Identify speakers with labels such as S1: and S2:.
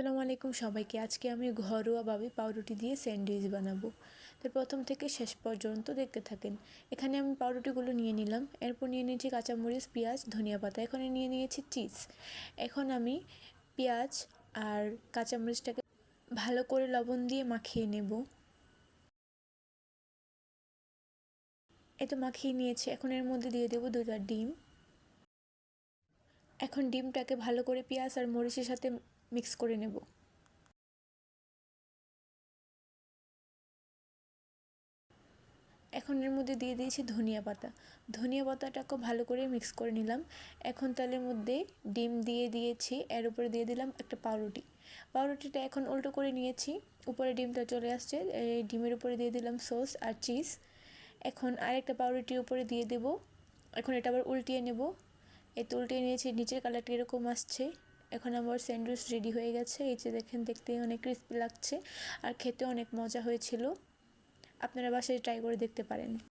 S1: আসসালামু আলাইকুম সবাইকে। আজকে আমি ঘরোয়াভাবে পাউরুটি দিয়ে স্যান্ডউইচ বানাবো। তো প্রথম থেকে শেষ পর্যন্ত দেখতে থাকেন। এখানে আমি পাউরুটিগুলো নিয়ে নিলাম, এরপর নিয়ে নিয়েছি কাঁচামরিচ, পেঁয়াজ, ধনিয়া পাতা, এখানে নিয়ে নিয়েছি চিজ। এখন আমি পেঁয়াজ আর কাঁচামরিচটাকে ভালো করে লবণ দিয়ে মাখিয়ে নেব। এতো মাখিয়ে নিয়েছি, এখন এর মধ্যে দিয়ে দেবো 2টা ডিম। এখন ডিমটাকে ভালো করে পেঁয়াজ আর মরিচের সাথে মিক্স করে নেব। এখন এর মধ্যে দিয়ে দিয়েছি ধনিয়া পাতা। ধনিয়া পাতাটাকেও ভালো করে মিক্স করে নিলাম। এখন তেলের মধ্যে ডিম দিয়ে দিয়েছি, এর উপরে দিয়ে দিলাম একটা পাউরুটি। পাউরুটিটা এখন উল্টো করে নিয়েছি, উপরে ডিমটা চলে আসছে, এই ডিমের উপরে দিয়ে দিলাম সস আর চিজ। এখন আরেকটা পাউরুটির উপরে দিয়ে দেব। এখন এটা আবার উল্টিয়ে নেব। এই তো উল্টিয়ে নিয়েছি, নিচের কালারটা এরকম আসছে। এখন আমার স্যান্ডউইচ রেডি হয়ে গেছে। এই যে দেখেন, দেখতে অনেক ক্রিস্পি লাগছে আর খেতে অনেক মজা হয়েছিল। আপনারা বাসায় ট্রাই করে দেখতে পারেন।